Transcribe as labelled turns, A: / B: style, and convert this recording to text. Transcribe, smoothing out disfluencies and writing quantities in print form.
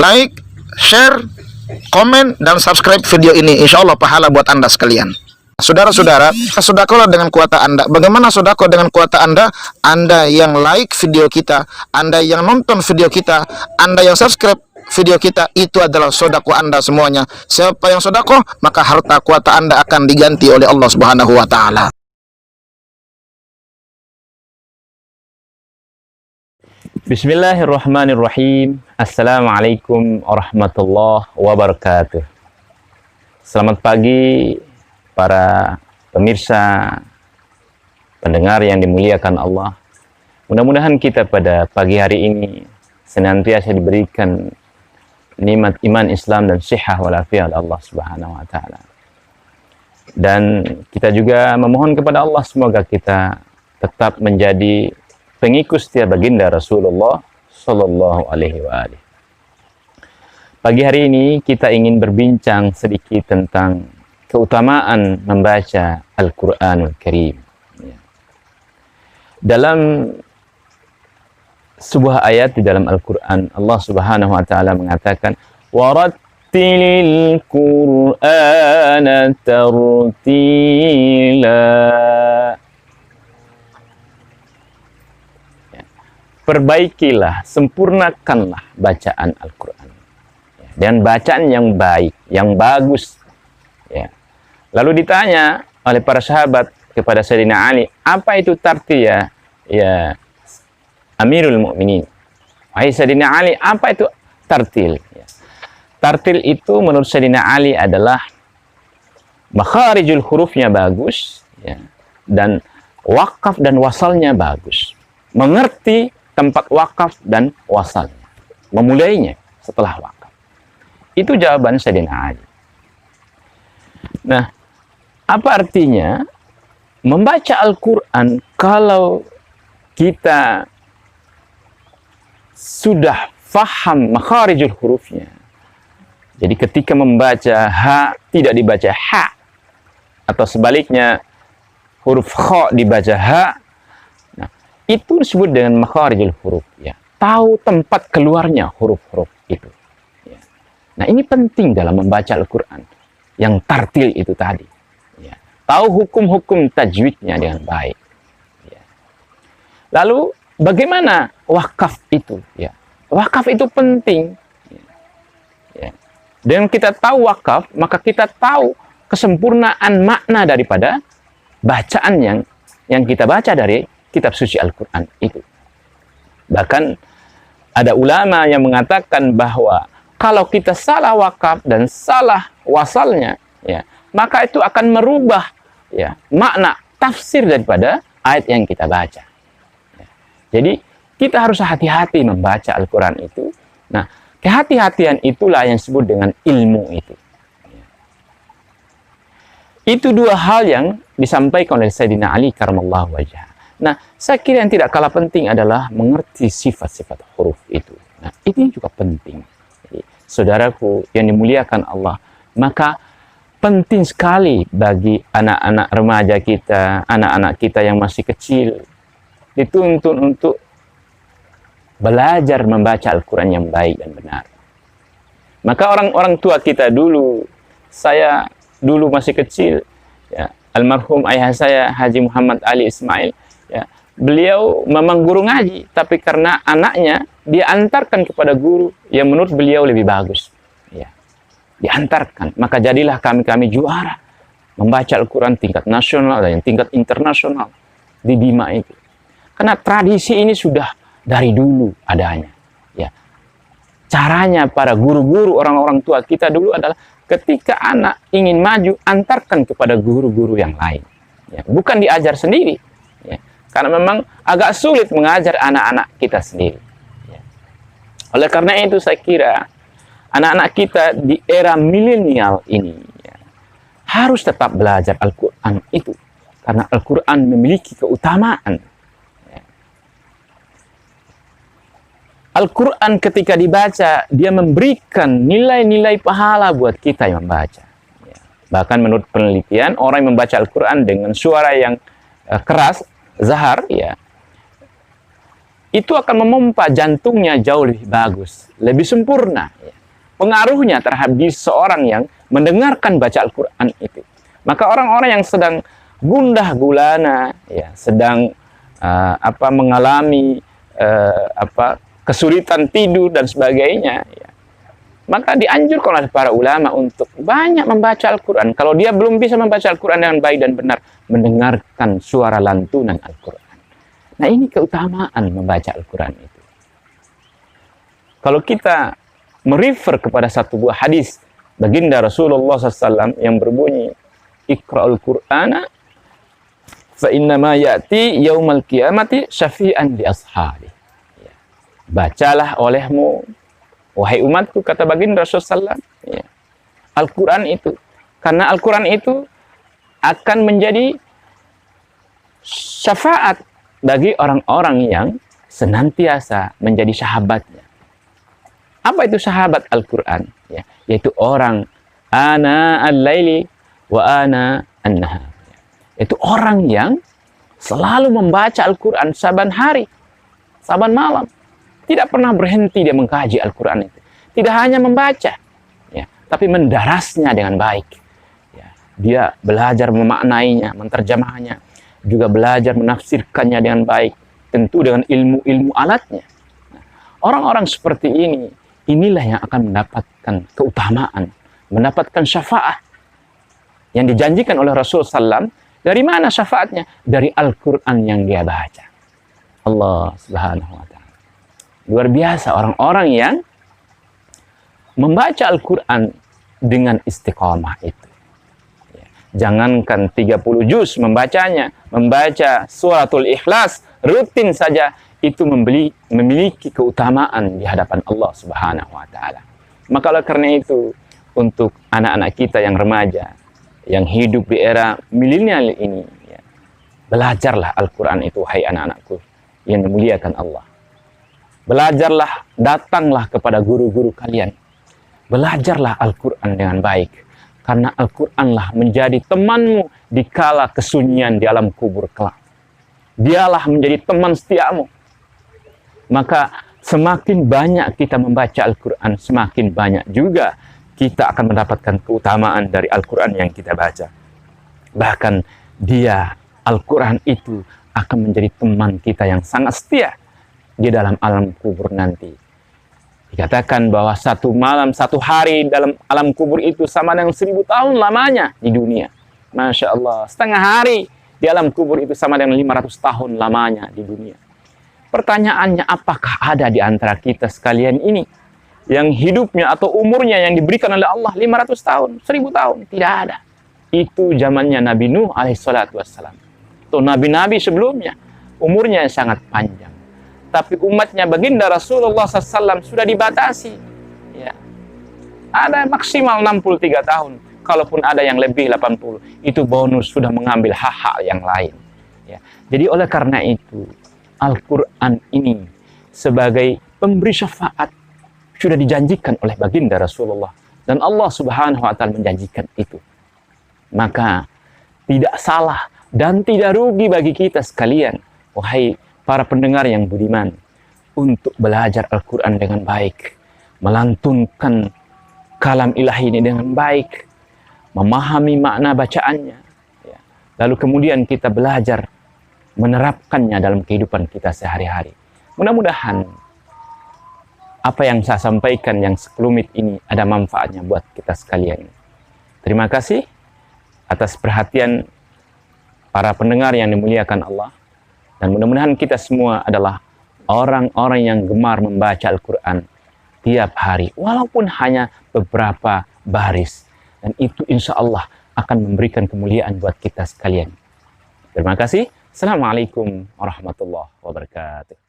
A: like, share, komen, dan subscribe video ini. Insya Allah pahala buat Anda sekalian. Saudara-saudara, sedekahlah dengan kuota Anda. Bagaimana sedekah dengan kuota Anda? Anda yang like video kita, Anda yang nonton video kita, Anda yang subscribe video kita, itu adalah sedekah Anda semuanya. Siapa yang sedekah, maka harta kuota Anda akan diganti oleh Allah Subhanahu wa taala.
B: Bismillahirrahmanirrahim. Assalamualaikum warahmatullahi wabarakatuh. Selamat pagi para pemirsa, pendengar yang dimuliakan Allah. Mudah-mudahan kita pada pagi hari ini senantiasa diberikan nikmat iman, Islam, dan sihah walafiat Allah Subhanahu wa taala. Dan kita juga memohon kepada Allah semoga kita tetap menjadi pengikut setia baginda Rasulullah Sallallahu Alaihi Wasallam. Pagi hari ini kita ingin berbincang sedikit tentang keutamaan membaca Al-Quranul Karim. Dalam sebuah ayat di dalam Al-Quran, Allah Subhanahu Wa Taala mengatakan, "Warattilil Qur'ana tartila." Perbaikilah, sempurnakanlah bacaan Al-Quran dan bacaan yang baik, yang bagus. Ya. Lalu ditanya oleh para sahabat kepada Sayyidina Ali, apa itu tartil ya Amirul Mukminin? Wahai Sayyidina Ali, apa itu tartil? Ya. Tartil itu menurut Sayyidina Ali adalah makharijul hurufnya bagus, ya, dan wakaf dan wasalnya bagus. Mengerti tempat wakaf dan wasalnya, memulainya setelah wakaf. Itu jawaban Sayyidina Ali. Nah, apa artinya membaca Al-Quran kalau kita sudah faham makharijul hurufnya? Jadi ketika membaca ha tidak dibaca ha, atau sebaliknya huruf kha dibaca ha, itu disebut dengan makharijul huruf, ya. Tahu tempat keluarnya huruf-huruf itu. Ya. Nah, ini penting dalam membaca Al-Quran yang tartil itu tadi. Ya. Tahu hukum-hukum tajwidnya dengan baik. Ya. Lalu bagaimana wakaf itu? Ya. Wakaf itu penting. Ya. Dengan kita tahu wakaf, maka kita tahu kesempurnaan makna daripada bacaan yang kita baca dari kitab suci Al-Quran itu. Bahkan ada ulama yang mengatakan bahwa kalau kita salah wakaf dan salah wasalnya, ya, maka itu akan merubah, ya, makna tafsir daripada ayat yang kita baca. Ya. Jadi kita harus hati-hati membaca Al-Quran itu. Nah, kehati-hatian itulah yang disebut dengan ilmu itu. Ya. Itu dua hal yang disampaikan oleh Sayyidina Ali karamallahu wajhah. Nah, saya kira yang tidak kalah penting adalah mengerti sifat-sifat huruf itu. Nah, ini juga penting. Jadi, saudaraku yang dimuliakan Allah, maka penting sekali bagi anak-anak remaja kita, anak-anak kita yang masih kecil, dituntut untuk belajar membaca Al-Quran yang baik dan benar. Maka orang-orang tua kita dulu, saya dulu masih kecil, ya, almarhum ayah saya Haji Muhammad Ali Ismail, ya, beliau memang guru ngaji, tapi karena anaknya dia antarkan kepada guru yang menurut beliau lebih bagus, ya, diantarkan, maka jadilah kami juara membaca Al-Quran tingkat nasional dan tingkat internasional di Bima itu. Karena tradisi ini sudah dari dulu adanya, ya. Caranya para guru-guru, orang-orang tua kita dulu adalah ketika anak ingin maju, antarkan kepada guru-guru yang lain, ya. Bukan diajar sendiri, ya. Karena memang agak sulit mengajar anak-anak kita sendiri. Ya. Oleh karena itu saya kira anak-anak kita di era milenial ini, ya, harus tetap belajar Al-Quran itu. Karena Al-Quran memiliki keutamaan. Ya. Al-Quran ketika dibaca, dia memberikan nilai-nilai pahala buat kita yang membaca. Ya. Bahkan menurut penelitian, orang yang membaca Al-Quran dengan suara yang keras, zahar, ya, itu akan memompa jantungnya jauh lebih bagus, lebih sempurna. Ya. pengaruhnya terhadap diri seorang yang mendengarkan baca Al-Quran itu. Maka orang-orang yang sedang gundah gulana, ya, sedang mengalami kesulitan tidur dan sebagainya, ya, maka dianjurkan oleh para ulama untuk banyak membaca Al-Quran. Kalau dia belum bisa membaca Al-Quran dengan baik dan benar, mendengarkan suara lantunan Al-Quran. Nah, ini keutamaan membaca Al-Quran itu. Kalau kita merefer kepada satu buah hadis baginda Rasulullah SAW yang berbunyi, Iqra'ul Qur'ana fa innama ya'ti yaumal qiyamati syafi'an li ashabi. Ya. Bacalah olehmu, wahai umatku, kata baginda Rasulullah SAW, ya, Al-Quran itu. Karena Al-Quran itu akan menjadi syafaat bagi orang-orang yang senantiasa menjadi sahabatnya. Apa itu sahabat Al-Quran? Ya, yaitu orang ana al-laili wa ana an-nahar. Itu orang yang selalu membaca Al-Quran saban hari, saban malam. Tidak pernah berhenti dia mengkaji Al-Quran itu. Tidak hanya membaca, ya, tapi mendarasnya dengan baik. Ya, dia belajar memaknainya, menterjemahnya, juga belajar menafsirkannya dengan baik. Tentu dengan ilmu-ilmu alatnya. Nah, orang-orang seperti ini, inilah yang akan mendapatkan keutamaan, mendapatkan syafaat yang dijanjikan oleh Rasulullah SAW. Dari mana syafaatnya? Dari Al-Quran yang dia baca. Allah Subhanahu wa Ta'ala. Luar biasa orang-orang yang membaca Al-Quran dengan istiqamah itu. Ya. Jangankan 30 juz membacanya, membaca suratul Ikhlas rutin saja, itu memiliki keutamaan di hadapan Allah Subhanahu wa Ta'ala. Maka oleh karena itu, untuk anak-anak kita yang remaja, yang hidup di era milenial ini, ya, belajarlah Al-Quran itu, hai anak-anakku yang dimuliakan Allah. Belajarlah, datanglah kepada guru-guru kalian. Belajarlah Al-Quran dengan baik. Karena Al-Quranlah menjadi temanmu di kala kesunyian di alam kubur kelak. Dialah menjadi teman setiamu. Maka semakin banyak kita membaca Al-Quran, semakin banyak juga kita akan mendapatkan keutamaan dari Al-Quran yang kita baca. Bahkan dia, Al-Quran itu akan menjadi teman kita yang sangat setia di dalam alam kubur nanti. Dikatakan bahwa satu malam, satu hari dalam alam kubur itu sama dengan 1000 tahun lamanya di dunia. Masya Allah. Setengah hari di alam kubur itu sama dengan 500 tahun lamanya di dunia. Pertanyaannya, apakah ada di antara kita sekalian ini yang hidupnya atau umurnya yang diberikan oleh Allah 500 tahun, 1000 tahun? Tidak ada. Itu zamannya Nabi Nuh alaihissalatu wassalam. Atau nabi-nabi sebelumnya, umurnya yang sangat panjang. Tapi umatnya baginda Rasulullah SAW sudah dibatasi. Ya. Ada maksimal 63 tahun. Kalaupun ada yang lebih 80, itu bonus sudah mengambil hak-hak yang lain. Ya. Jadi oleh karena itu, Al-Quran ini sebagai pemberi syafaat sudah dijanjikan oleh baginda Rasulullah. Dan Allah Subhanahu wa Ta'ala menjanjikan itu. Maka tidak salah dan tidak rugi bagi kita sekalian, wahai para pendengar yang budiman, untuk belajar Al-Quran dengan baik, melantunkan kalam ilahi ini dengan baik, memahami makna bacaannya, ya. Lalu kemudian kita belajar menerapkannya dalam kehidupan kita sehari-hari. Mudah-mudahan apa yang saya sampaikan yang sekelumit ini ada manfaatnya buat kita sekalian. Terima kasih atas perhatian para pendengar yang dimuliakan Allah. Dan mudah-mudahan kita semua adalah orang-orang yang gemar membaca Al-Quran tiap hari, walaupun hanya beberapa baris. Dan itu insya Allah akan memberikan kemuliaan buat kita sekalian. Terima kasih. Assalamualaikum warahmatullahi wabarakatuh.